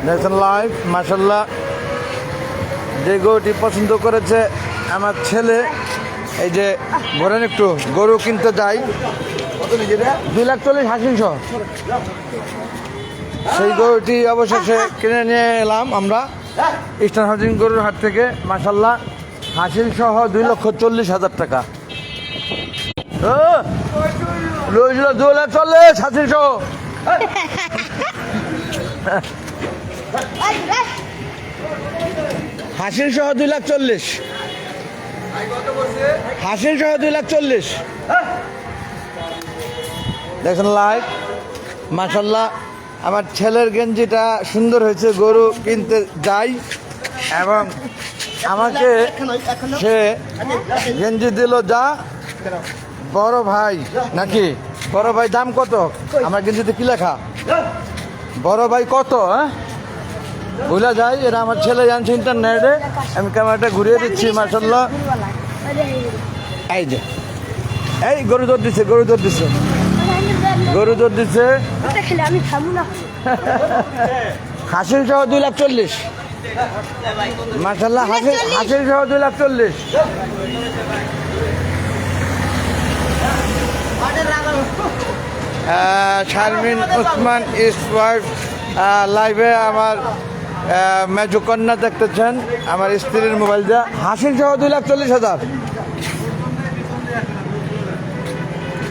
দেখছেন লাইভ মাশাল্লাহ। যে গরুটি পছন্দ করেছে আমার ছেলে, এই যে ঘোরেন একটু, গরু কিনতে যাই 2,40,000 সেই গরুটি অবশেষে কিনে নিয়ে এলাম আমরা ইস্টার্ন হাউজিং গরুর হাট থেকে মাশাল্লাহ। হাসিল সহ 2,40,000 টাকা। 2,40,000 হাসিল সহ। হাসিল সহ 2,40,000, হাসিল সহ 2,40,000 দেখেন লাইভ মাশাল্লাহ। আমার ছেলের গেঞ্জিটা সুন্দর হয়েছে, গরু কিনতে যাই এবং আমাকে সে গেঞ্জি দিল যা বড় ভাই নাকি বড় ভাই দাম কত? আমার গেঞ্জিতে কি লেখা বড় ভাই কত? হ্যাঁ ভুলা যায়, এরা আমার ছেলে জানছে ইন্টারনেটে। আমি ক্যামেরাটা ঘুরিয়ে দিচ্ছি মাশাল্লাহ। এই যে এই গরু দৌড় দিচ্ছে, গরু দৌড় দিচ্ছে, গরু দৌড় দিচ্ছে। হাসিল সহ 2,40,000 মাশাল্লাহ। হাসিল সহ 2,40,000। শারমিন ওসমান ইস ওয়াইফ লাইভে আমার মেজো কন্যা দেখতেছেন আমার স্ত্রীর মোবাইল দিয়ে। হাসিল সহ 2,40,000।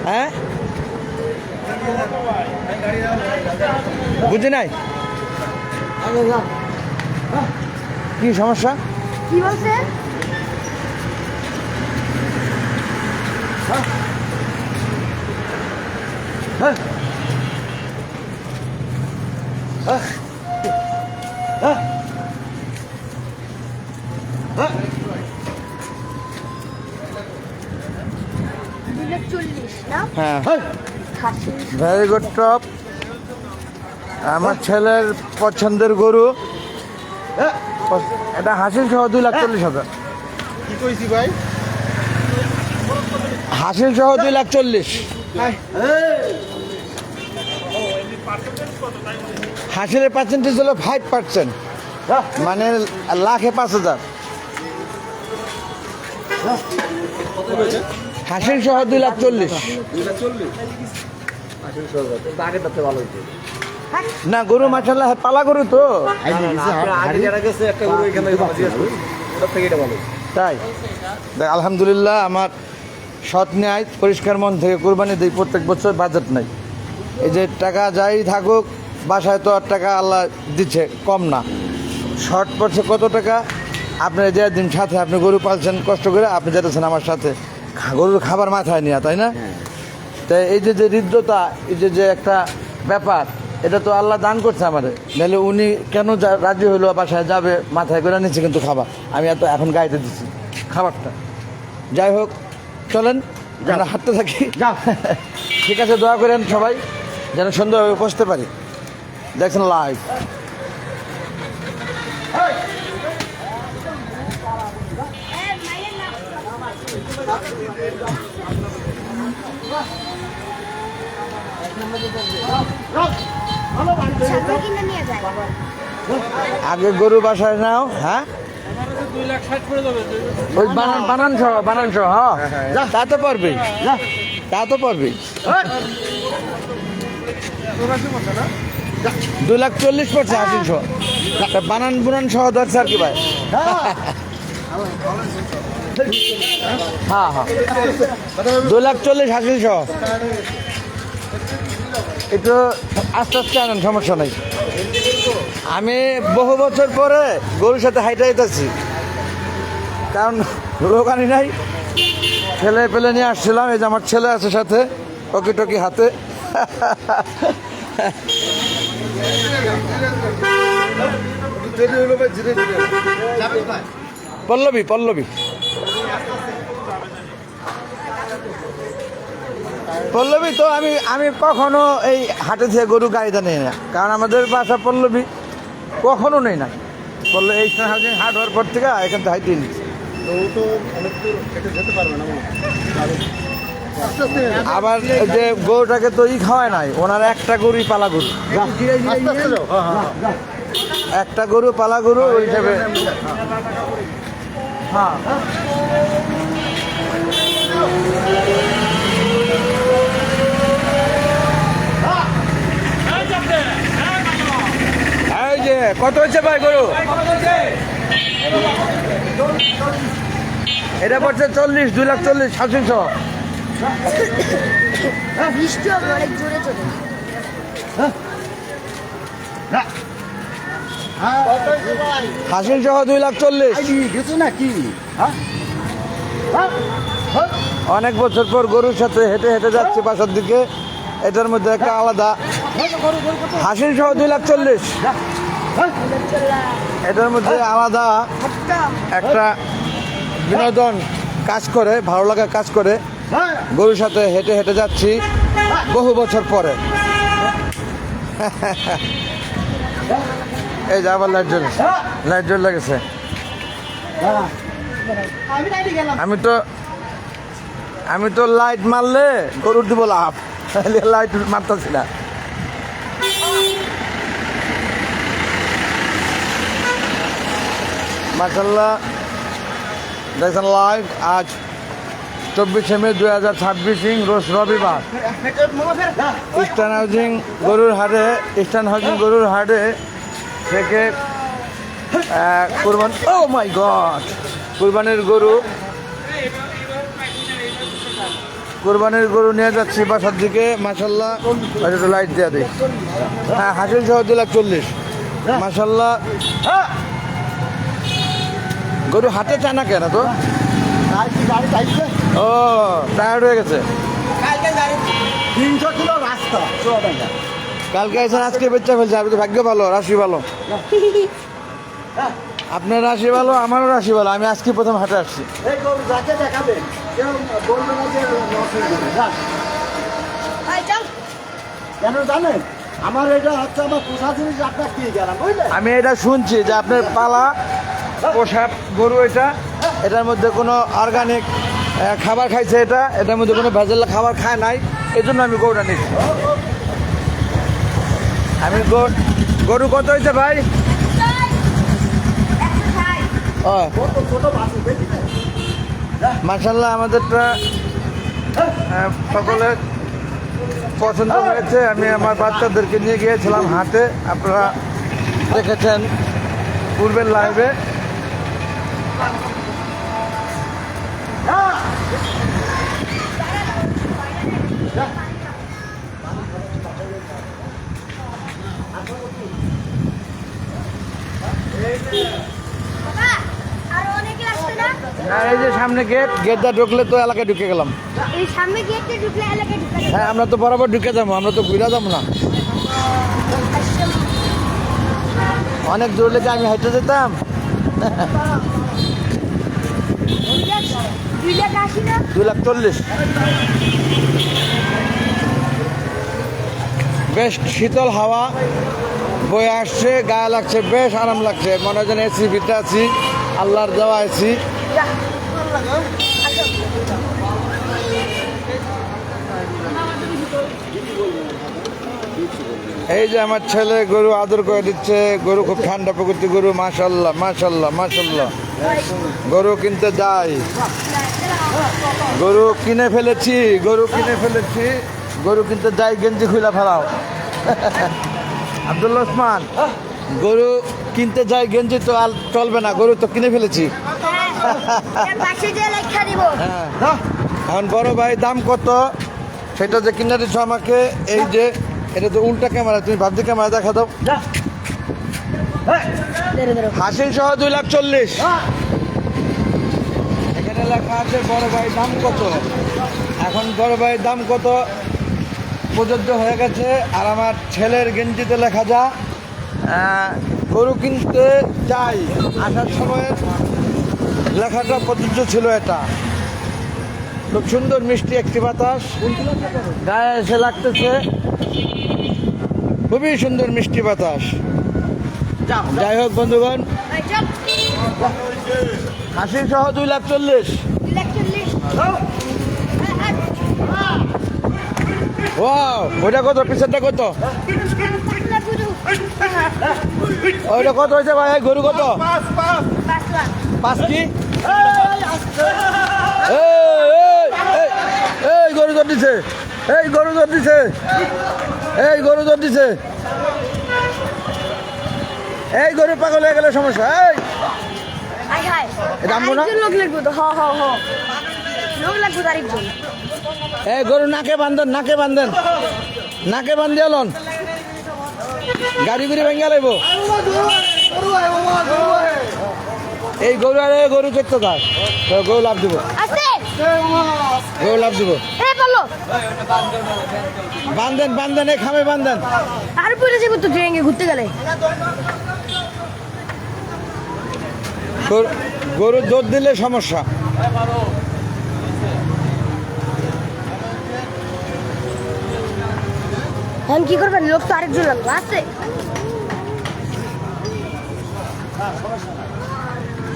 হ্যাঁ বুঝি নাই কি সমস্যা? কি বলছে? হ্যাঁ হ্যাঁ হ্যাঁ 2,40,000 না? হ্যাঁ হাসিল ভেরি গুড টপ। আমার ছেলের পছন্দের গরু এটা হাসিল সহ 2,40,000। কি কইছি ভাই? হাসিল সহ 2,40,000। হাসিলের পার্সেন্টেজ হলো 5%, মানে লাখে 5,000। হাসিল সহ 2,40,000। না গরু মাশাআল্লাহ পালা গরু তো তাই। দেখ আলহামদুলিল্লাহ আমার সৎ ন্যায় পরিষ্কার মন থেকে কোরবানি দিই প্রত্যেক বছর, বাজেট নাই। এই যে টাকা যাই থাকুক বাসায় তো আর টাকা আল্লাহ দিচ্ছে কম না। শর্ট পড়ছে কত টাকা আপনি যে দিন সাথে আপনি গরু পালছেন কষ্ট করে, আপনি যেতেছেন আমার সাথে গরুর খাবার মাথায় নিয়ে, তাই না? তাই এই যে হৃদ্যতা, এই যে একটা ব্যাপার, এটা তো আল্লাহ দান করছে আমাদের। নাহলে উনি কেন রাজি হইলো বাসায় যাবে মাথায় করে নিচ্ছে কিন্তু খাবার আমি এত এখন গাইতে দিচ্ছি খাবারটা। যাই হোক চলেন আমরা হাঁটতে থাকি। ঠিক আছে, দোয়া করেন সবাই যেন সুন্দরভাবে বসতে পারি। দেখছেন লাইভ। সাথে কিনে নিয়ে যায়। আগে গরু বাসায় নাও। হ্যাঁ ওই বানান সহ হ্যাঁ তা তো পারবেই, তা তো পারবেই। 2,40,000 পড়ছে হাসিল সহ। বানান বুনান সহ ধরছে আর কি ভাই। হ্যাঁ হ্যাঁ 2,40,000 হাসিল সহ। একটু আস্তে আস্তে আনেন, সমস্যা নেই। আমি বহু বছর পরে গরুর সাথে হাইটা যেতেছি, কারণ লোক আনি নাই, ছেলে পেলে নিয়ে আসছিলাম। এই যে আমার ছেলে আছে সাথে টকি টকি হাতে। পল্লবী পল্লবী পল্লবী তো আমি কখনো এই হাটে থেকে গরু গাড়িতে নেই না, কারণ আমাদের বাসা পল্লবী, কখনো নেই না। পল্লবী এই হাউজিং হাট হওয়ার পর থেকে এখান থেকে হাইটে নিচ্ছি। আবার যে গরুটাকে তো খাওয়ায় নাই, ওনার একটা গরুই পালা গরু। একটা গরু পালা গরু ওই হিসাবে। হ্যাঁ এই যে কত হচ্ছে ভাই গরু? এটা পড়ছে 40, 2,40,000 3,700। বৃষ্টি হবে অনেক জোরে জোরে। হাসিল সহ 2,40,000। কিছু নাকি অনেক বছর পর গরুর সাথে হেঁটে হেঁটে যাচ্ছি বাসার দিকে। এটার মধ্যে একটা আলাদা হাসিল সহ 2,40,000। এটার মধ্যে আলাদা একটা বিনোদন কাজ করে, ভালো লাগা কাজ করে। গরুর সাথে হেঁটে হেঁটে যাচ্ছি বহু বছর পরে। এই যে আবার লাইট জ্বল লেগেছে। আমি তো লাইট মারলে গরুর দিব লাভ, লাইট মারতেছি না। মাশাআল্লাহ দেখছেন লাইভ। আজ 24শে মে 2026 রোজ রবিবার। ইস্টার্ন হাউজিং গরুর হাটে থেকে কুরবানির গরু নিয়ে যাচ্ছি বাসার দিকে। মাশাআল্লাহ একটু লাইট দেওয়া দিই। হ্যাঁ হাসিল সহ 2,40,000। মাশাআল্লাহ গরু হাতে চায় না কেন তো? ও টায়ার্ড হয়ে গেছে। 300 কিলো রাস্তা কালকে এসে আজকে বেচা ফেলছে। আপনি তো ভাগ্য ভালো, রাশি ভালো। আপনার রাশি ভালো, আমারও রাশি ভালো। আমি আজকে প্রথম হাটে আসছি। এই গরু যাকে দেখাবেন কেউ বলবে না যে লসের গরু। যান। কেন জানেন, আমার এটা হচ্ছে আমার পোষা জিনিস আপনার দিয়ে গেলাম বুঝলেন। আমি এটা শুনছি যে আপনার পালা পোষা গরু এটার মধ্যে কোনো অর্গানিক খাবার খাইছে। এটার মধ্যে কোনো ভেজাল খাবার খায় নাই, এই জন্য আমি গরুটা নিচ্ছি। আমি গরু কত হয়েছে ভাই? ছোট বাসু দেখি মাশাআল্লাহ আমাদেরটা সকলে পছন্দ হয়েছে। আমি আমার বাচ্চাদেরকে নিয়ে গিয়েছিলাম হাটে, আপনারা দেখেছেন পূর্বের লাইভে। আর এই যে সামনে গেটটা ঢুকলে তো এলাকায় ঢুকে গেলাম। এই সামনে গেটে ঢুকলে এলাকায় ঢুকে যাবে। হ্যাঁ আমরা তো বরাবর ঢুকে যাবো, আমরা তো ঘুরে যাবো না। অনেক দূর লেগে আমি হেঁটে যেতাম। 2,40,000। বেশ শীতল হাওয়া বয়ে আসছে, গায়ে লাগছে, বেশ আরাম লাগছে। মনে হয় যেন এসি ভিতরে আছি, আল্লাহর দেওয়া এসি। এই যে আমার ছেলে গরু আদর করে দিচ্ছে। গরু খুব ঠান্ডা প্রকৃতি গরু। মাশাআল্লাহ মাশাআল্লাহ মাশাআল্লাহ। গরু কিনতে যাই, গরু কিনে ফেলেছি। গরু কিনতে যাই, গেঞ্জি খুলে ফেলাও। আব্দুল ওসমান, গরু কিনতে যাই, গেঞ্জি তো আর চলবে না, গরু তো কিনে ফেলেছি। হ্যাঁ এখন বড় ভাই দাম কত সেটা যে কিনে দিচ্ছ আমাকে। এই যে এটা তো উল্টা ক্যামেরা, তুমি ভাবছি ক্যামেরা দেখা দাও। হাসিল সহ 2,40,000। এখানে লেখা আছে বড় ভাই দাম কত। এখন বড় ভাই দাম কত প্রযোজ্য হয়ে গেছে। আর আমার ছেলের গেঞ্জিতে লেখা যা গরু কিনতে চাই, আসার সময় লেখাটা প্রযোজ্য ছিল। এটা খুব সুন্দর মিষ্টি একটি বাতাস গায়ে এসে লাগতেছে, খুবই সুন্দর মিষ্টি বাতাস। যাই হোক বন্ধুগণ, হাসিল সহ 2,40,000। ওয়াও, ওইটা কত, পিছনটা কত? ওইটা কত হয়েছে ভাই? এই গরু কত? 5 লাখ। 5 কি? এই, এই, এই গরু জোর দিছে, এই গরু জোর দিছে, এই গরু জোর দিছে, এই গরু পাগল হয়ে গেলে সমস্যা। এই হাই হাই। এটা আনবো না? আরেকজন লোক লাগবে তো। লোক লাগবে তো আরেকজন। এই গরু নাকে বান্ধেন, নাকে বান্ধেন, নাকে বান্ধিয়া লন, গাড়ি গুড়ি ভেঙে লাইব। এই গরু আর এই গরু দেখতে থাক, তো গরু লাভ দিব, আস্তে। গরু লাভ দিব। এই পারলো। বান্ধেন বান্ধেন, এই খামে বান্ধেন। আর পরে যাবো তো ট্রেনে ঘুরতে গেলে। গরু দুধ দিলে সমস্যা। এখন কি করবেন? লোক তো আরেকজন লাগবে। আস্তে।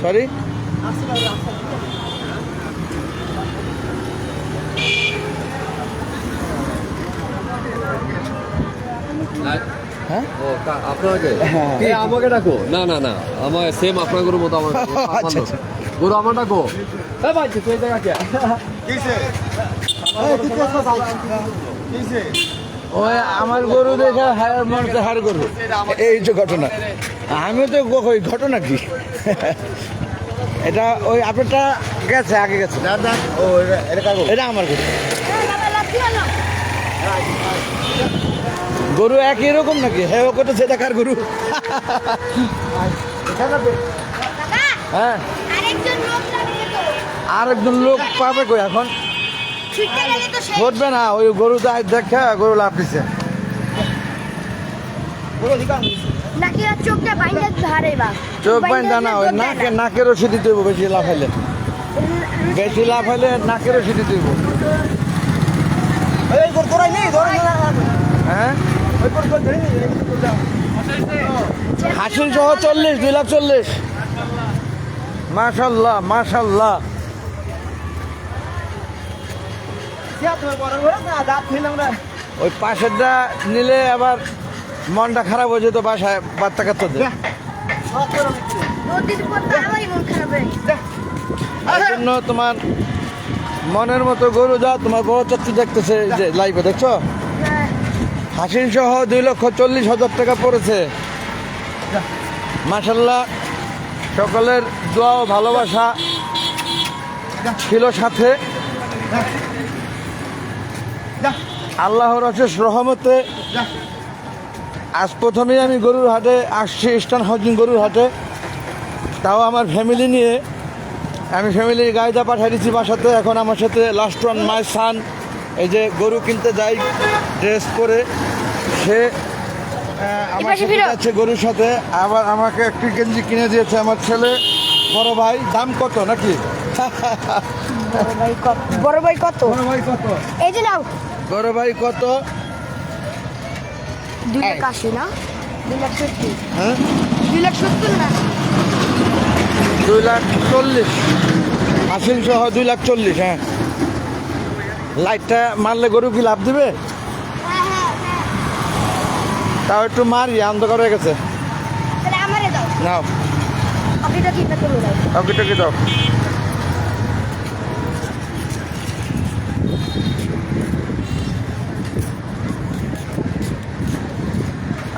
সরি, হ্যাঁ আপনাকে হ্যাঁ। কে আমাকে ডাকো? না না না, আমার সেম আপনার গরুর মতো আমার আচ্ছা, আচ্ছা। গরু আমার ডাকো। হ্যাঁ ভাই, তুই এই জায়গা কে? ওই আমার গরু দেখে হায়ার মানুষের হার গরু, এই যে ঘটনা। আমিও তো কই ঘটনা কি এটা? ওই আপনারটা গেছে, আগে গেছে। ও এটা আমার গরু। বাবা লাভ কি হলো? গরু একই রকম নাকি? হ্যাঁ, ও কত সেটা কার গরু? কাকা, হ্যাঁ, আরেকজন লোক লাগবে তো। আর একজন লোক পাবে কই এখন? ছুটতে গেলে তো শেষ। ঘটবে না, ওই গরু তো দেখা গরু লাভ দিছে। নাকি আর চোখটা বাইন্দা ধারে বা চোখ বাইন্দা না, ওই নাকে নাকেরও সিটি তৈব, বেশি লাভ হইলে, বেশি লাভ হইলে নাকেরও সিটি তৈব। হ্যাঁ, হাসিল সহ 40, 2,40,000। মাশাল্লাহ মাশাল্লাহ। ওই পাশেরটা নিলে আবার মনটা খারাপ হয়ে যেত, বাসায় বাচ্চা কাচ্চাদের। নদীর পর তো আমারই মন খারাপ হয়ে গেছে। এই জন্য তোমার মনের মতো গরু যা তোমার বড় চাচ্চু দেখতেছে, এই যে লাইভে দেখছো, হ্যাঁ, হাসিল সহ 2,40,000 টাকা পড়েছে। মাশাল্লাহ, সকলের দোয়া ও ভালোবাসা ছিল সাথে। আল্লাহর অশেষ রহমতে আজ প্রথমেই আমি গরুর হাটে আসছি, ইস্টার্ন হাউজিং গরুর হাটে, তাও আমার ফ্যামিলি নিয়ে। আমি ফ্যামিলির গাড়িটা পাঠিয়ে দিচ্ছি বাসাতে। এখন আমার সাথে লাস্ট ওয়ান মাই সান, এই যে গরু কিনতে যাই ড্রেস পরে, সে আমার এপাশে সাথে ফিরো। যাচ্ছে গরুর সাথে। আবার আমাকে একটি গেঞ্জি কিনে দিয়েছে আমার ছেলে। বড় ভাই, দাম কত নাকি? বড় ভাই কত? বড় ভাই কত? বড় ভাই কত? এই যে নাও। বড় ভাই কত? 2,80,000 না? 2,70,000। হ্যাঁ, 2,70,000 না? 2,40,000 হাসিল সহ 2,40,000। হ্যাঁ, লাইটটা মারলে গরু কি লাভ দিবে? হ্যাঁ। তাও একটু মারি, অন্ধকার হয়ে গেছে। তাহলে আমারে দাও। নাও, কপিটা কি তুমি দাও। ওকে টকে দাও।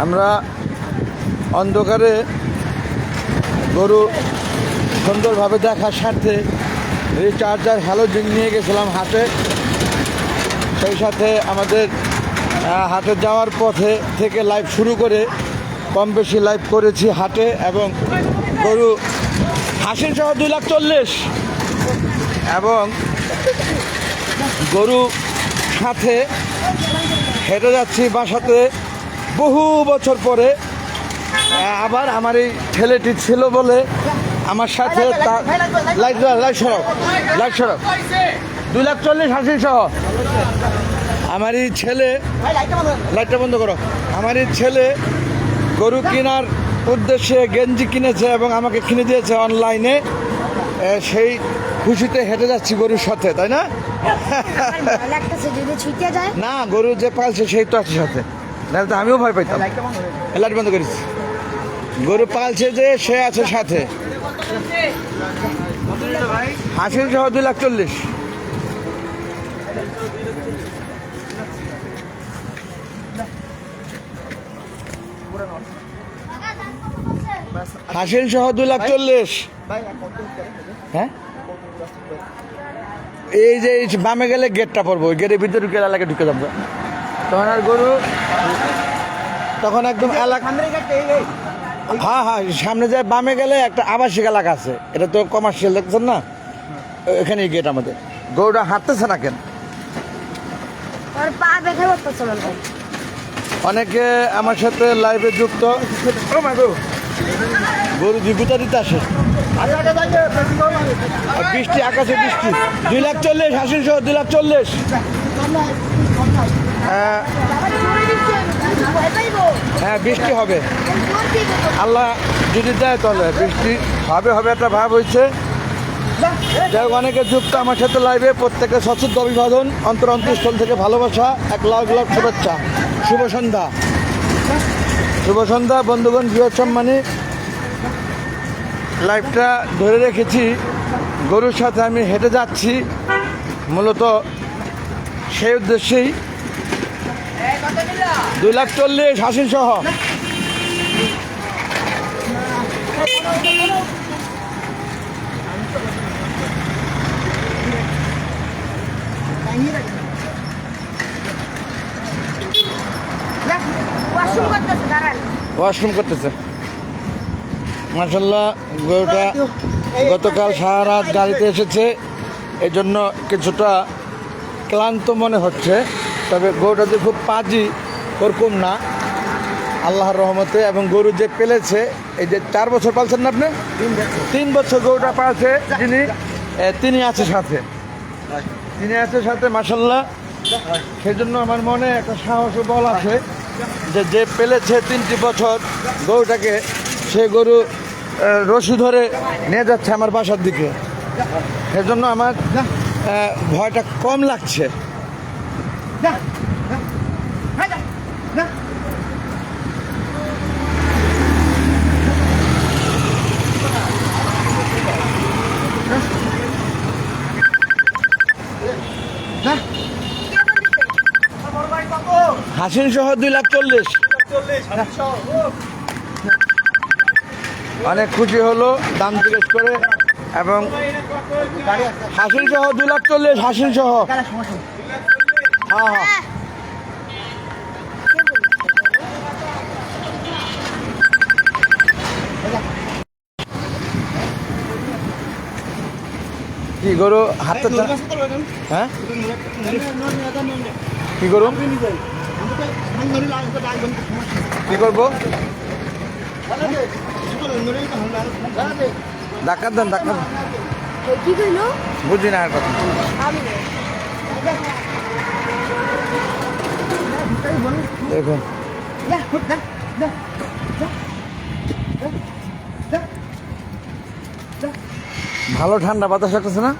আমরা অন্ধকারে গরু সুন্দরভাবে দেখার স্বার্থে এই চার্জার হ্যালোজিন নিয়ে গেছিলাম হাটে। সেই সাথে আমাদের হাটে যাওয়ার পথে থেকে লাইভ শুরু করে কম বেশি লাইভ করেছি হাটে। এবং গরু হাসিল সহ 2,40,000 এবং গরু সাথে হেঁটে যাচ্ছি বাসাতে বহু বছর পরে। আবার আমার এই ছেলেটি ছিল বলে আমার সাথে লাইট সড়ক 2,40,000 হাসিল সহ। আমার এই ছেলে, লাইটটা বন্ধ করো, আমার এই ছেলে গরু কেনার উদ্দেশ্যে গেঞ্জি কিনেছে এবং আমাকে কিনে দিয়েছে অনলাইনে। সেই খুশিতে হেঁটে যাচ্ছি গরুর সাথে, তাই না? আমার ভয় লাগতেছে যদি ছুটে যায়। না, গরু যে পালছে সেই তো আছে সাথে, নাহলে তো আমিও ভয় পাইতাম। লাইট বন্ধ করিস। গরু পালছে যে সে আছে সাথে। হাসিল সহ 2,40,000। হাসিল সহ 2,40,000। হ্যাঁ, এই যে এই বামে গেলে গেটটা পড়বো, ওই গেটের ভিতরে ঢুকে এলাকা ঢুকে যাবো তখন আর গরু তখন একদম এলাকা। হ্যাঁ হ্যাঁ, সামনে যায় বামে গেলে একটা আবাসিক এলাকা আছে, এটা তো কমার্শিয়াল দেখছেন না, এখানেই গেট আমাদের। গরুটা হাঁটতেছে না কেন? ওর পা ব্যথা করতেছে মনে হয়। অনেকে আমার সাথে লাইভে যুক্ত। ও মা গো, গরু জীবিতা দিতে আসে। আর বৃষ্টি, আকাশে বৃষ্টি। 2,40,000 হাসিল সহ 2,40,000। হ্যাঁ, বৃষ্টি হবে, আল্লাহ যদি দেয় তাহলে বৃষ্টি হবে হবে একটা ভাব হয়েছে। যাই হোক, অনেকে যুক্ত আমার সাথে লাইভে, প্রত্যেকের সচেতন অভিবাদন, অন্তরস্থল থেকে ভালোবাসা, 1,00,000 শুভেচ্ছা। শুভ সন্ধ্যা, শুভ সন্ধ্যা বন্ধুগণ, বৃহৎ সম্মানী। লাইভটা ধরে রেখেছি, গরুর সাথে আমি হেঁটে যাচ্ছি মূলত সেই উদ্দেশ্যেই। 2,40,000 হাসিল সহ। ওয়াশরুম করতেছে মাশাল্লাহ। গরুটা গতকাল সারা রাত গাড়িতে এসেছে, এই জন্য কিছুটা ক্লান্ত মনে হচ্ছে। তবে গরুটা যে খুব পাজি ওরকম না, আল্লাহর রহমতে। এবং গরু যে পেলেছে, এই যে 4 বছর পালছেন না আপনি? 3 বছর গরুটা পালছে যিনি, তিনি আছে সাথে, তিনি আছে সাথে মাশাল্লাহ। সেই জন্য আমার মনে একটা সাহস ও বল আছে যে যে পেলেছে 3টি বছর গরুটাকে, সে গরু রশি ধরে নিয়ে যাচ্ছে আমার বাসার দিকে। সেজন্য আমার ভয়টা কম লাগছে। হাসিল সহ 2,40,000। অনেক খুশি হলো দাম জিজ্ঞেস করে। এবং হাসিল সহ 2,40,000, হাসিল সহ। হ্যাঁ হ্যাঁ, কি গরু হাতে? হ্যাঁ, কি গরু, কি করবো? ডাক্তার দেন, ডাক্তার। কি কইলো? বুঝি না আর কথা। দেখুন, ভালো ঠান্ডা বাতাস লাগতেছে না?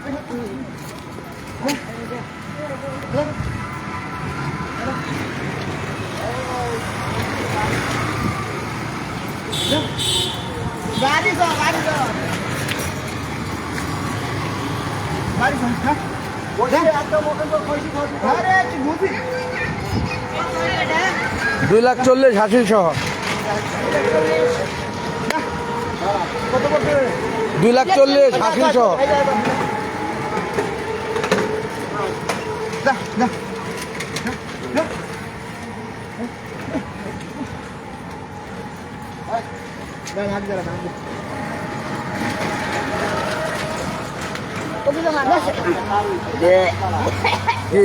দুই 2,40,000 হাসিল সহ। 2,40,000 হাসিল সহ। কি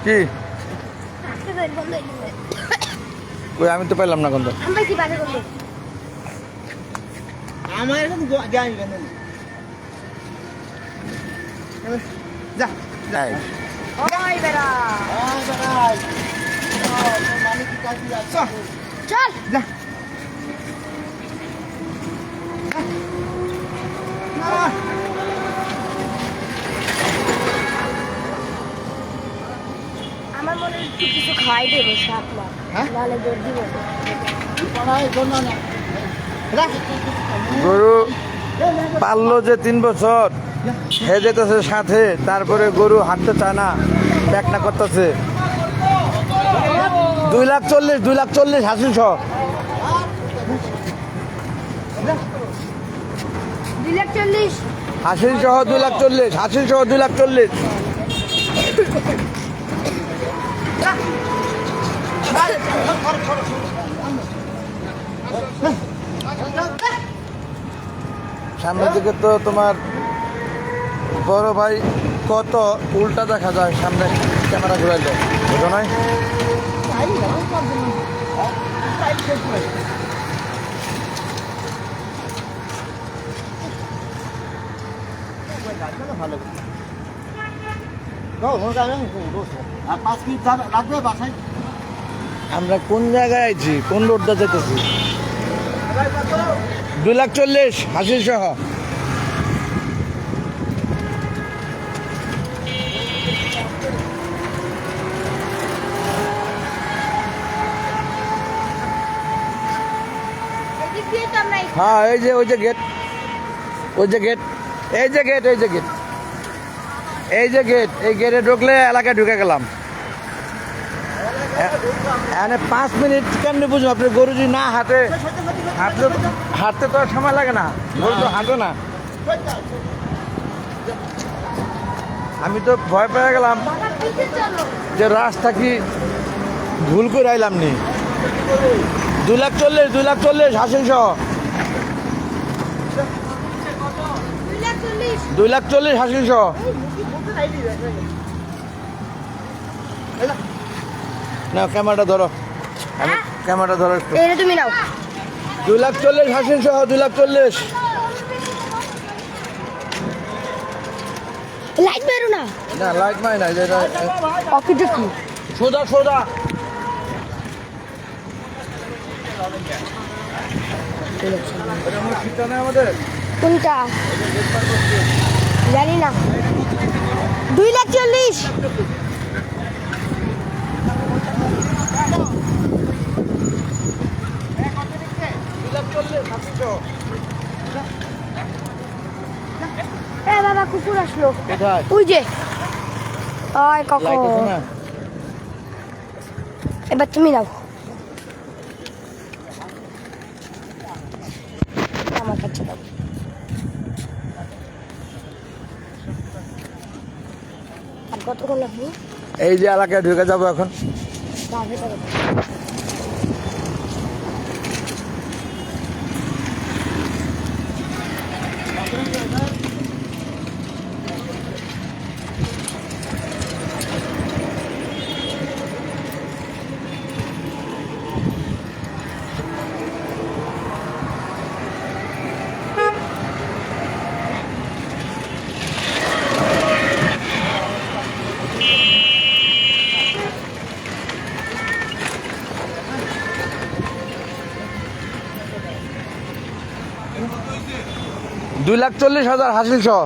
কি কই, আমি তো পাইলাম না কোন। আমার এখন জানি কেন যা যাই। ওই বেড়া মানে কি কাজ আছে? চল যা আমার মনে হয় কিছু খাওয়াই দেবো সাপ না, হ্যাঁ? নাহলে দৌড় দিব। পড়াই জন্য না গরু পাললো যে 3 বছর হে যেতেছে সাথে, তারপরে গরু হাঁটতে চায় না, প্যাকনা করতেছে। 2,40,000, 2,40,000 হাসিল সহ। 2,40,000 হাসিল সহ 2,40,000, হাসিল সহ 2,40,000। সামনের দিকে তো তোমার বড় ভাই কত উল্টা দেখা যায় সামনে ক্যামেরা ঘুরাইলে, বুঝো নয়? আর 5 মিনিট লাগবে বাসায়। আমরা কোন জায়গায় আইছি, কোন রোডটা যেতেছি? 2,40,000 হাসিল সহ। এদিক দিয়ে তো আমরা হ্যাঁ, ওই যে গেট, ওই যে গেট, এই যে গেট, এই যে গেট, এই যে গেট, এই গেটে ঢুকলে এলাকায় ঢুকে গেলাম। এখানে 5 মিনিট কেমনি বুঝবো? আপনি গরু যদি না হাঁটে, হাঁটতে তো আর সময় লাগে না, গরু তো হাঁটে না। আমি তো ভয় পেয়ে গেলাম বাবার পিছে চলো। যে রাস্তা কি ভুল করে আইলাম নি। 2,40,000, 2,40,000 হাসিল সহ। 2,40,000 2,40,000 হাসিল সহ। না, ক্যামেরাটা ধরো, আমি ক্যামেরাটা ধরো একটু। এটা তুমি নাও। 2,40,000 হাসিল সহ, 2,40,000। লাইট বেরো না। না, লাইট মাই নাই, যেটা পকেটে কি? সোজা সোজা। এটা মনে হয় ঠিকটা নেই আমাদের। কোনটা? জানি না। 2,40,000 বাবা কুকুর আসলো। কোথায়? ওই যে ওই কখন লাইট আছে না? এবার তুমি নাও। আমার কাছে দাও। আর কতক্ষণ লাগবে? এই যে এলাকায় ঢুকে যাবো এখন। বাজে করে। 2,40,000 হাসিল সহ,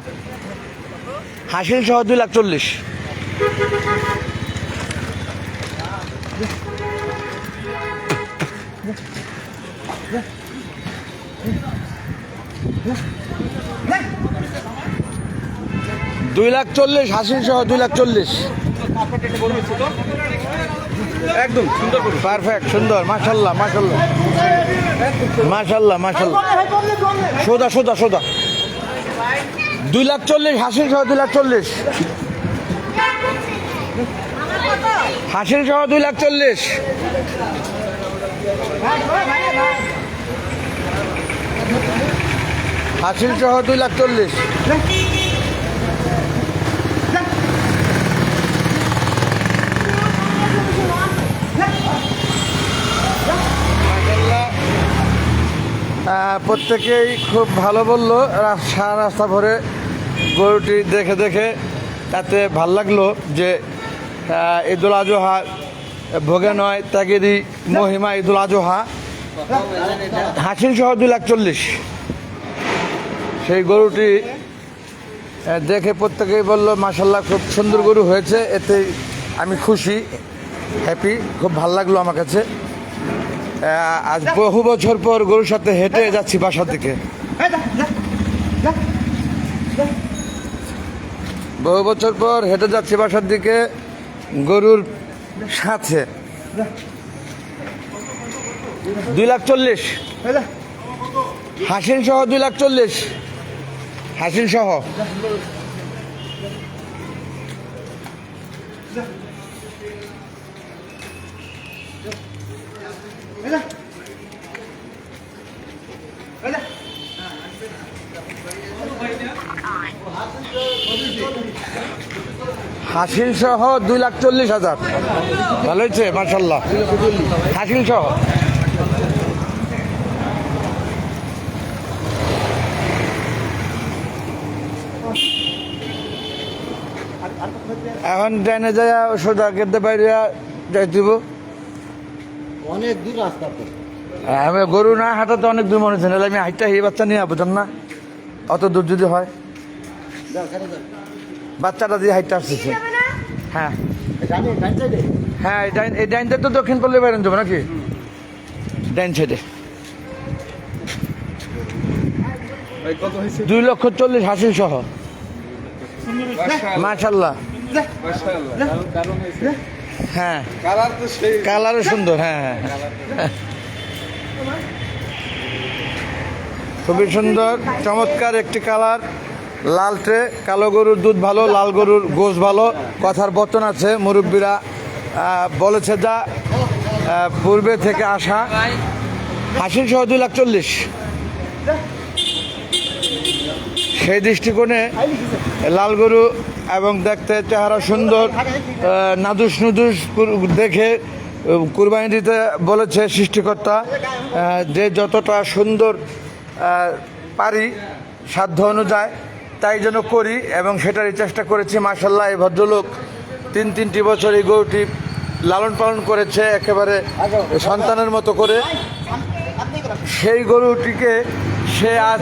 হাসিল সহ 2,40,000। $2,40,000 হাসিল সহ 2,40,000। একদম সুন্দর করে পারফেক্ট, সুন্দর, মাশাল্লাহ মাশাল্লাহ মাশাল্লাহ মাশাল্লাহ। সোজা সোজা সোজা। 2,40,000 হাসিল সহ 2,40,000। হাসিল সহ 2,40,000। হাসিল সহ 2,40,000। প্রত্যেকেই খুব ভালো বললো, সারা রাস্তা ভরে গরুটি দেখে দেখে তাতে ভাল লাগলো যে ঈদুল আজহা ভোগে নয় ত্যাগেরই মহিমা ঈদুল আজহা। হাসিল সহ 2,40,000 সেই গরুটি দেখে প্রত্যেকেই বললো মাশাল্লাহ খুব সুন্দর গরু হয়েছে, এতে আমি খুশি, হ্যাপি, খুব ভাল লাগলো আমার কাছে। আজ বহু বছর পর গরুর সাথে হেঁটে যাচ্ছি বাসার দিকে। বহু বছর পর হেঁটে যাচ্ছি বাসার দিকে গরুর সাথে। 2,40,000 হাসিল সহ 2,40,000 হাসিল সহ। হাসিল সহ 2,40,000। ভালো হয়েছে মাশাল্লাহ, হাসিল সহ। এখন ট্রেনে যায় সোজা কেটে বাইরে যাই দিব। অনেক দূর রাস্তা তো। আমি গরু না হাঁটাতে অনেক দূর মনে হচ্ছে, নাহলে আমি হাইটটা এই বাচ্চা নিয়ে বুঝেন না, অত দূর যদি হয়। বাচ্চাটা দিয়ে হাইটটা আসতেছে। হ্যাঁ হ্যাঁ, এই ডাইনটা তো দক্ষিণ পল্লী বাইরে যাবো নাকি, ডাইন সাইডে। 2,40,000 হাসিল সহ মাশাল্লাহ। হ্যাঁ কালারও সুন্দর। হ্যাঁ হ্যাঁ খুবই সুন্দর, চমৎকার একটি কালার। লালটে, কালো গরুর দুধ ভালো, লাল গরুর গোশ ভালো, কথার বচন আছে। মুরব্বীরা বলেছে যা পূর্বে থেকে আসা। হাসিল সহ 2,40,000। সেই দৃষ্টিকোণে লাল গরু এবং দেখতে চেহারা সুন্দর, নাদুস নুদুস দেখে কুরবানি দিতে বলেছে সৃষ্টিকর্তা, যে যতটা সুন্দর পারি সাধ্য অনুযায়ী তাই যেন করি, এবং সেটারই চেষ্টা করেছি। মাশাল্লাহ, এই ভদ্রলোক 3 বছর এই গরুটি লালন পালন করেছে একেবারে সন্তানের মতো করে। সেই গরুটিকে সে আজ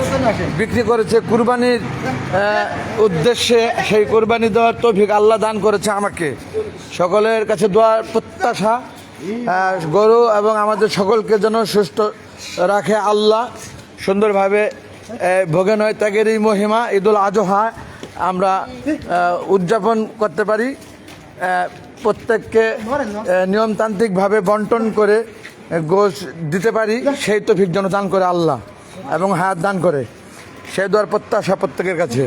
বিক্রি করেছে কুরবানির উদ্দেশ্যে। সেই কুরবানি দেওয়ার তৌফিক আল্লাহ দান করেছে আমাকে। সকলের কাছে দোয়ার প্রত্যাশা, গরু এবং আমাদের সকলকে যেন সুস্থ রাখে আল্লাহ, সুন্দরভাবে ভোগে নয় ত্যাগেরই মহিমা ঈদুল আজহা আমরা উদযাপন করতে পারি। প্রত্যেককে নিয়মতান্ত্রিকভাবে বন্টন করে গোশ দিতে পারি, সেই তৌফিক যেন দান করে আল্লাহ এবং হায়াত দান করে, সেই দোয়ার প্রত্যাশা প্রত্যেকের কাছে।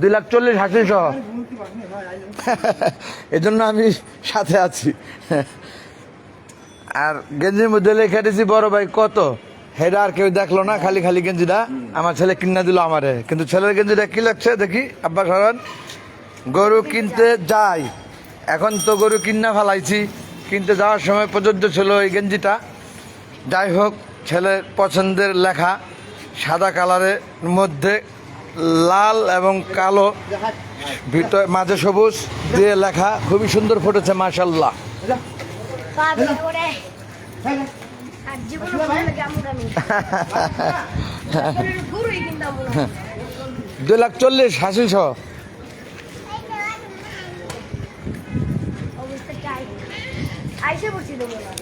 $2,40,000 হাসিল সহ। এই জন্য আমি সাথে আছি। আর গেঞ্জির মধ্যে লিখে দিয়েছি বড় ভাই কত, হেডা আর কেউ দেখলো না, খালি খালি গেঞ্জিটা আমার ছেলে কিনা দিল আমারে। কিন্তু ছেলের গেঞ্জিটা কি লাগছে দেখি, আব্বা সারান গরু কিনতে যাই, এখন তো গরু কিনা ফেলাইছি, কিনতে যাওয়ার সময় প্রযোজ্য ছিল এই গেঞ্জিটা। যাই হোক, ছেলের পছন্দের লেখা, সাদা কালারের মধ্যে লাল এবং কালো, ভিতর মাঝে সবুজ দিয়ে লেখা, খুবই সুন্দর ফুটেছে মাশাল্লাহ। $2,40,000 হাসিল সহ।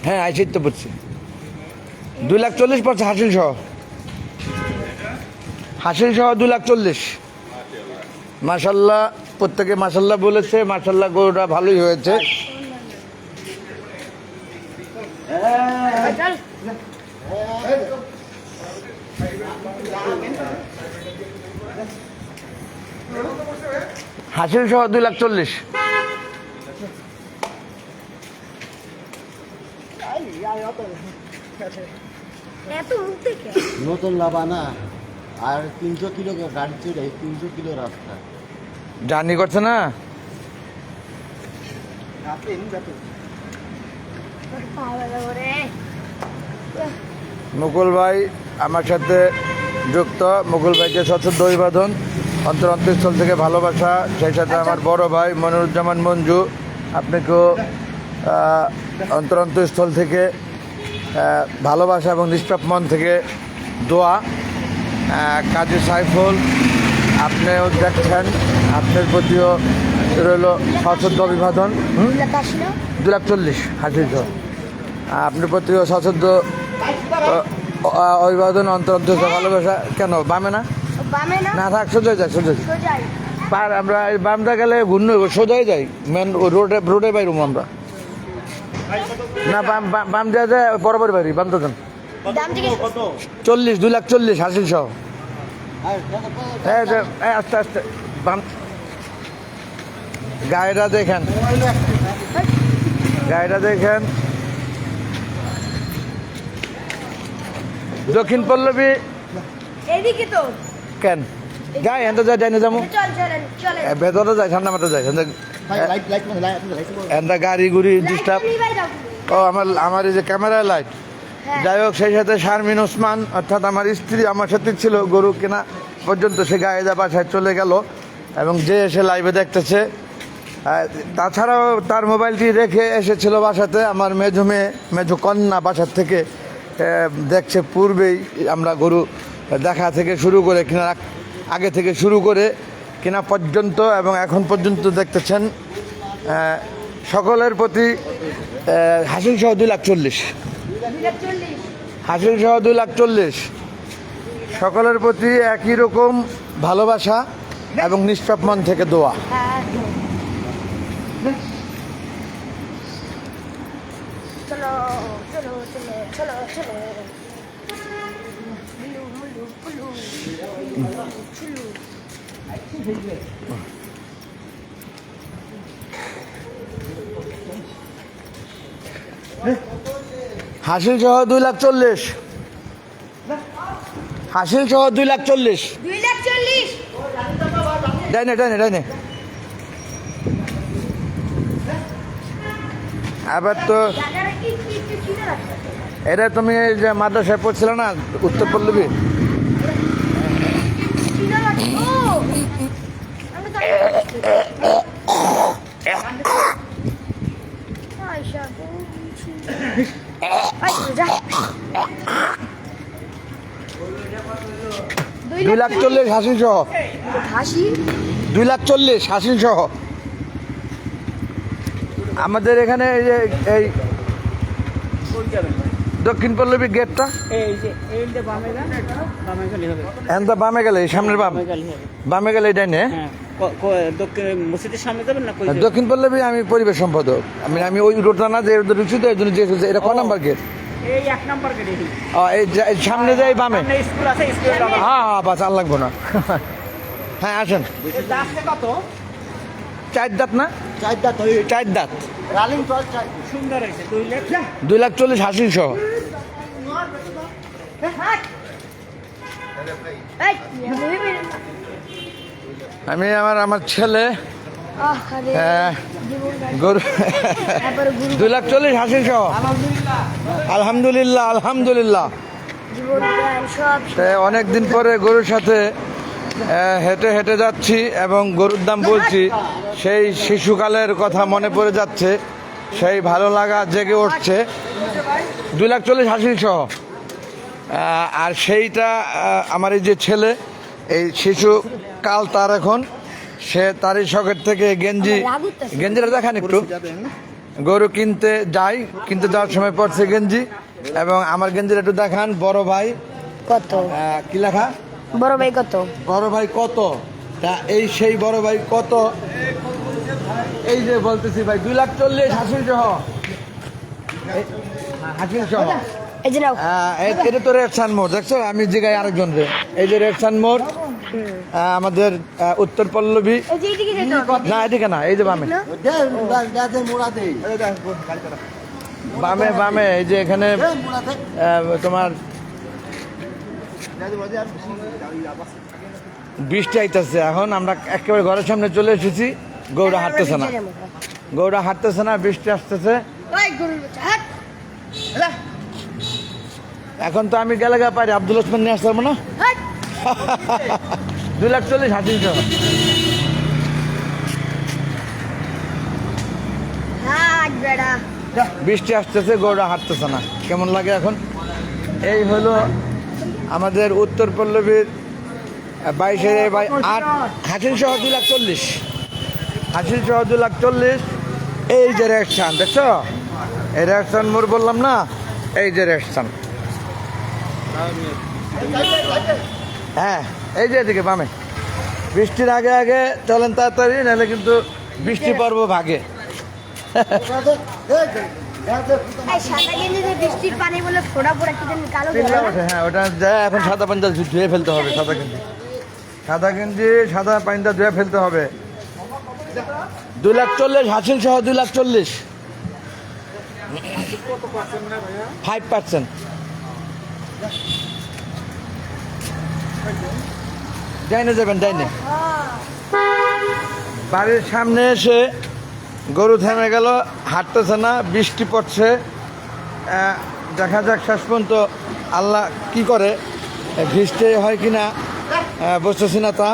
হ্যাঁ আইসি তো পড়ছি। 2,40,000 পড়ছে হাসিল সহ। হাসিল সহ 2,40,000 মাশাল্লাহ। প্রত্যেকে মাশাল্লাহ বলেছে, মাশাল্লাহ গরুটা ভালোই হয়েছে। হাসিল সহ 2,40,000। নতুন লাভা না, আর 300 কিলো গাড়ি চড়ে 300 কিলো রাস্তা জার্নি করছে না। মুকুল ভাই আমার সাথে যুক্ত। মুকুল ভাইকে সশ্রদ্ধ অভিবাদন, অন্তরস্থল থেকে ভালোবাসা। সেই সাথে আমার বড় ভাই মনিরুজ্জামান মঞ্জু, আপনাকেও অন্তরস্থল থেকে ভালোবাসা এবং নিষ্পাপ মন থেকে দোয়া। কাজী সাইফুল, আপনিও দেখছেন, আপনার প্রতিও রইল সশ্রদ্ধ অভিবাদন। 280 না? 240 হাসিল আপনার প্রতিও সশ্রদ্ধ অভিবাদন, অন্তর্ধ ভালোবাসা। কেন বামে না? বামে না? না থাক, সোজাই যাক, সোজাই সোজাই। পার আমরা এই বামটা গেলে ঘূর্ণ সোজাই যাই, মেন রোডে বাইরুম আমরা। না বাম দেওয়া যায় বরাবর বাড়ি, বাম দোকান। দাম জিজ্ঞেস 40, 240 হাসিল সহ। আস্তে আস্তে বাম। গাড়িটা দেখেন, গাড়িটা দেখেন। দক্ষিণ পল্লবী এদিকে তো। কেন গায়ে এনতে যায়, ডাইনে যাবো, চল চলেন চলেন। ভেতরে যায়, সামনে মাঠে যায়। এনটা গাড়ি গুড়ি ডিস্টার্ব। ও আমার এই যে ক্যামেরা লাইট। হ্যাঁ। যাই হোক, সেই সাথে শারমিন ওসমান অর্থাৎ আমার স্ত্রী আমার সাথে ছিল গরু কেনা পর্যন্ত। সে গায়ে যা বাসায় চলে গেল এবং যে এসে লাইভে দেখতেছে। তাছাড়াও তার মোবাইলটি রেখে এসেছিল বাসাতে। আমার মেজো কন্যা বাসার থেকে দেখছে। পূর্বেই আমরা গরু দেখা থেকে শুরু করে কেনার আগে থেকে শুরু করে কেনা পর্যন্ত এবং এখন পর্যন্ত দেখতেছেন। সকলের প্রতি হাসিল সহ 240, 240। হাসিল সহ 240। সকলের প্রতি একই রকম ভালোবাসা এবং নিষ্পাপ মন থেকে দোয়া। হ্যাঁ। চলো চলো চলো চলো চলো। মুলু মুলু মুলু চুলু। হাসিল সহ 240, হাসিল সহ 240। 240। ডাইনে ডাইনে ডাইনে। আবার তো জায়গাটা কি কি কি কিনে রাখছে? এটা তুমি এই যে মাদ্রাসায় পড়ছিলে না, উত্তর পল্লবী। কিনে রাখছে। ও আমি তো আয়শা বলছি। আই যা। 240 হাসিল সহ, হাসি। 240 হাসিল সহ। আমাদের এখানে এই যে এই দক্ষিণ পল্লবী গেটটা এনটা বামে গেলে, এই সামনের বামে গেলে ডাইনে। মসজিদের সামনে যাবেন না? দক্ষিণ পল্লবী আমি পরিবেশ সম্পাদক। আমি ওই রোডটা না যে রোডে রুচি, তো এই জন্য জিজ্ঞেস করছি এটা ক নাম্বার গেট? এই 1 নাম্বার গেটে। এই সামনে যাই বামে। স্কুল আছে, স্কুলের লগে। হ্যাঁ হ্যাঁ, বাস আর লাগবো না। হ্যাঁ আসেন। দাঁতটা কত? 4 দাঁত না? 4 দাঁত হই। 4 দাঁত। রালিং চল সুন্দর হয়েছে। 2 লাখ। 240 হাসিল সহ। এই আমি আমার ছেলে আরে গরু তারপরে গুরু 240 হাসিল সহ। আলহামদুলিল্লাহ আলহামদুলিল্লাহ। জীবন জ্ঞান সব অনেকদিন পরে গরুর সাথে হেঁটে হেঁটে যাচ্ছি এবং গরুর দাম বলছি। সেই শিশুকালের কথা মনে পড়ে যাচ্ছে, সেই ভালো লাগা জেগে উঠছে। 240 হাসিল সহ। আর সেইটা আমার এই যে ছেলে, এই শিশু কাল তার এখন, সে তারই শখের থেকে গেঞ্জিটা দেখান একটু। গরু কিনতে যাই, কিনতে যাওয়ার সময় পড়ছে গেঞ্জি, এবং আমার গেঞ্জিটা একটু দেখান। বড় ভাই কত? কি লেখা? বড় ভাই কত? বড় ভাই কত? তা এই সেই বড় ভাই কত, এই যে বলতেছি ভাই 240 হাসিল সহ। হাসিল সহ। এই যে নাও। এটা তো রেডসান মোড়, দেখছো? আমি জিগাই আরেকজন রে। এই যে রেডসান মোড়, আমাদের উত্তর পল্লবী। এই যে এদিকে যেতে হবে। না এদিকে না, এই যে বামে বামে বামে, এই যে এখানে তোমার বৃষ্টি আইতেছে। এখন আমরা একেবারে ঘরের সামনে চলে এসেছি। গৌড়া হাঁটতেছে না, গৌড়া হাঁটতেছে না, বৃষ্টি আসতেছে। ওই গরুর বাচ্চা হাট। এখন তো আমি গেলে পারি আব্দুল ওসমান নিয়ে আসতে পারবো না। হাট। 240 হাসিল সহ। হাট বেড়া। বৃষ্টি আসতেছে, গৌড়া হাঁটতেছে না। কেমন লাগে এখন? এই হলো আমাদের উত্তর পল্লবীর 22-এর বাই 8 হাসিল সহ 2,40,000 হাসিল সহ 2,40,000। এই যে রেকশন দেখছো, এই রেকশন মোর বললাম না, এই যে রেকশন। হ্যাঁ এই যে এদিকে বামে, বৃষ্টির আগে আগে চলেন তাড়াতাড়ি, নাহলে কিন্তু বৃষ্টি পর্ব ভাগে। এই সাদা গেঞ্জিতে বৃষ্টির পানি বলে ফোড়া ফোড়া কি জানি কালো গেল না? হ্যাঁ ওটা যায় এখন, সাদা পানিটা ধুয়ে ফেলতে হবে। সাদা গেঞ্জি সাদা পানিটা ধুয়ে ফেলতে হবে। 2,40,000 হাসিল সহ 2,40,000। 5%। ডাইনে যাবেন, ডাইনে। বাড়ির সামনে এসে গরু থেমে গেল, হাঁটতেছে না, বৃষ্টি পড়ছে। দেখা যাক শেষ পর্যন্ত আল্লাহ কি করে, বৃষ্টি হয় কিনা বুঝতেছি না তা।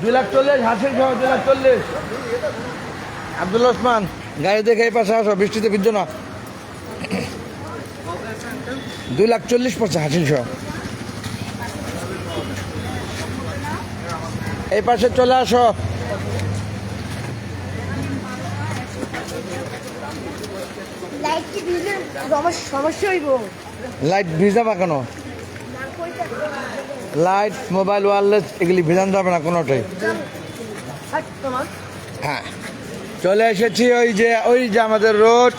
2,40,000 হাসিল সহ 2,40,000। আব্দুল ওসমান গাড়ি দেখে এই পাশে আসো, বৃষ্টিতে ভিজছো না। 2,40,000 পড়ছে হাসিল সহ। এই পাশে চলে আসো। লাইট কি দিলে সমস্যা হইব? লাইট ভিজাবা কেন? লাইট, মোবাইল, ওয়্যারলেস এগুলি ভিজান যাবে না কোনোটাই। হ্যাঁ চলে এসেছি ওই যে আমাদের রোড।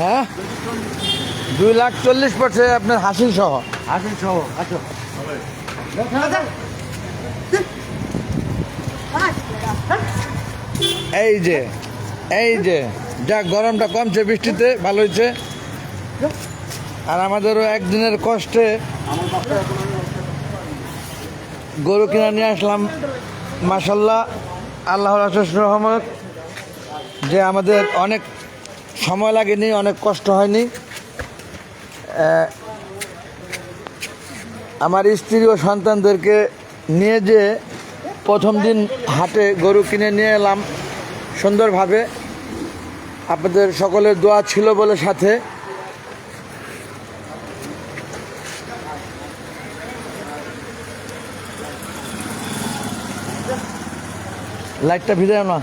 হ্যাঁ 2,40,000 পড়ছে আপনার হাসিল সহ। আসেন সহ আচ্ছা এই যে যা গরমটা কমছে, বৃষ্টিতে ভালো হয়েছে। আর আমাদেরও একদিনের কষ্টে গরু কিনে নিয়ে আসলাম। মাশাল্লাহ, আল্লাহর অশেষ রহমত যে আমাদের অনেক সময় লাগেনি, অনেক কষ্ট হয়নি। আমার স্ত্রী ও সন্তানদেরকে নিয়ে যে প্রথম দিন হাটে গরু কিনে নিয়ে এলাম সুন্দরভাবে। আপনাদের সকলের দোয়া ছিল বলে সাথে। লাইটটা ভিজে না।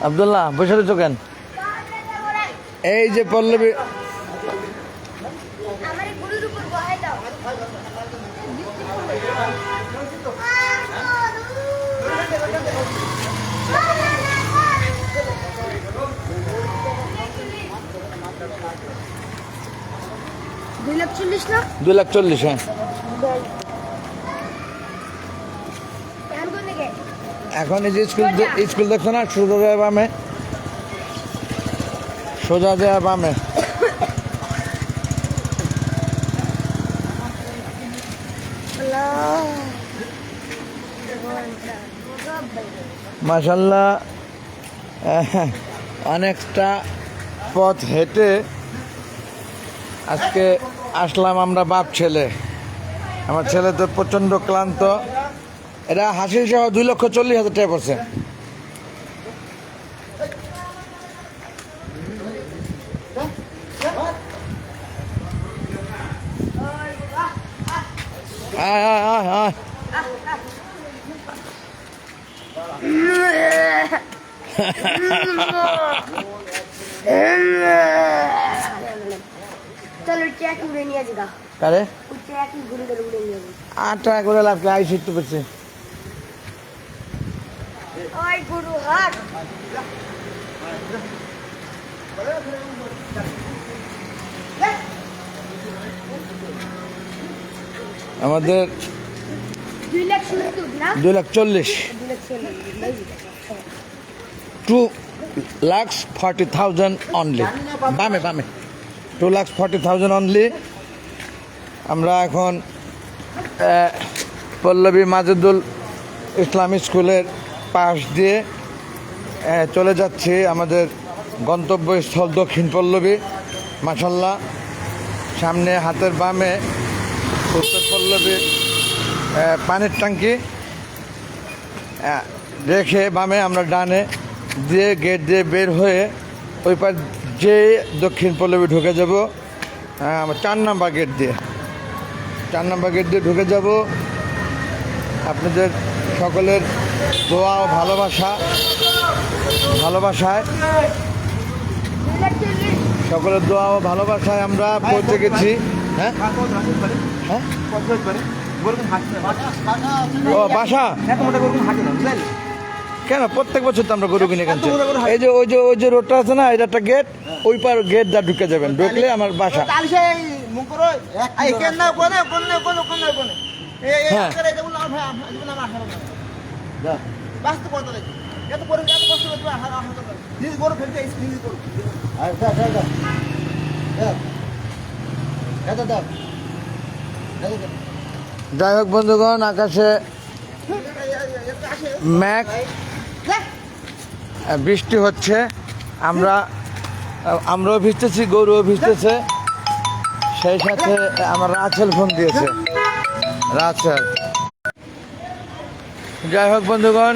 আব্দুল্লাহ বসে রয়েছো কেন? এই যে পল্লবী, আমার এই গরুর উপর বহাই দাও। দুই লাখ 40 না? 2,40,000। হ্যাঁ এখন কোন দিকে? এখন এই যে স্কুল দেখছো না, সোজা যায় বামে, সোজা যায় বামে। মাশাল্লাহ, অনেকটা পথ হেঁটে আজকে আসলাম আমরা বাপ ছেলে। আমার ছেলে তো প্রচণ্ড ক্লান্ত। এরা হাসিল সহ 2,40,000 টাকা পড়ছে। আয় আয় আয় আয়। চলো ট্যাক উড়ে নিয়ে যাগা। কারে ট্যাক ঘুরে ঘুরে উড়ে নিয়ে যাবো। 8 টাকা করে লাভ, আই শিখতে পারছে। ওই গরু হাট। আমাদের 2,70,000 না? 2,40,000। 2,40,000 2,40,000 অনলি। বামে বামে 2,40,000 অনলি। আমরা এখন পল্লবী মাজেদুল ইসলামী স্কুলের পাশ দিয়ে চলে যাচ্ছি আমাদের গন্তব্যস্থল দক্ষিণ পল্লবী। মাশাল্লাহ, সামনে হাতের বামে উত্তর পল্লবী পানির ট্যাঙ্কি রেখে বামে আমরা ডানে দিয়ে গেট দিয়ে বের হয়ে ওই পার যে দক্ষিণ পল্লবী ঢুকে যাব। আমরা 4 নম্বর গেট দিয়ে ঢুকে যাব। আপনাদের সকলের দোয়া ও ভালোবাসায় সকলের দোয়া ও ভালোবাসায় আমরা পৌঁছে গেছি। হ্যাঁ হ্যাঁ ও বাসা কেন প্রত্যেক বছর তো আমরা গরু কিনে কিনছি। এই যে ওই যে রোডটা আছে না, এটা একটা গেট, ওই পার গেট যা ঢুকে যাবেন, ঢুকলে আমার বাসা। হ্যাঁ যাই হোক বন্ধুগণ, আকাশে মেঘ, বৃষ্টি হচ্ছে, আমরাও ভিজতেছি, গরুও ভিজতেছে। সেই সাথে আমার রাছেল ফোন দিয়েছে, রাছেল। যাই হোক বন্ধুগণ,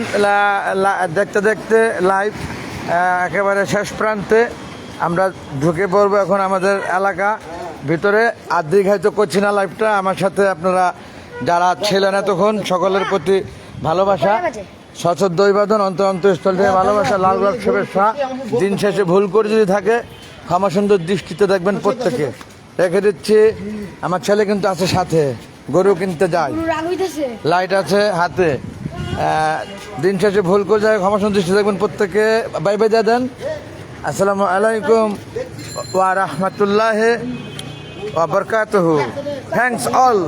দেখতে দেখতে লাইভ একেবারে শেষ প্রান্তে আমরা ঢুকে পড়বো এখন আমাদের এলাকা ভিতরে। আর দীর্ঘায়িত করছি না লাইভটা। আমার সাথে আপনারা যারা ছিলেন এতক্ষণ, সকলের প্রতি ভালোবাসা, সশ্রদ্ধ অভিবাদন, অন্তঃস্থল থেকে ভালোবাসা, লাল গোলাপ শুভেচ্ছা। দিন শেষে ভুল করে যদি থাকে ক্ষমা সুন্দর দৃষ্টিতে দেখবেন প্রত্যেকে। রেখে দিচ্ছি, আমার ছেলে কিন্তু আছে সাথে, গরু কিনতে যায়, লাইট আছে হাতে। দিন শেষে ভুল করে যায়, ক্ষমা সুন্দর দৃষ্টি দেখবেন প্রত্যেকে। বাই বাই দিয়ে দেন। আসসালামু আলাইকুম ওয়া রাহমাতুল্লাহি ওয়া বারাকাতুহু। Thanks all.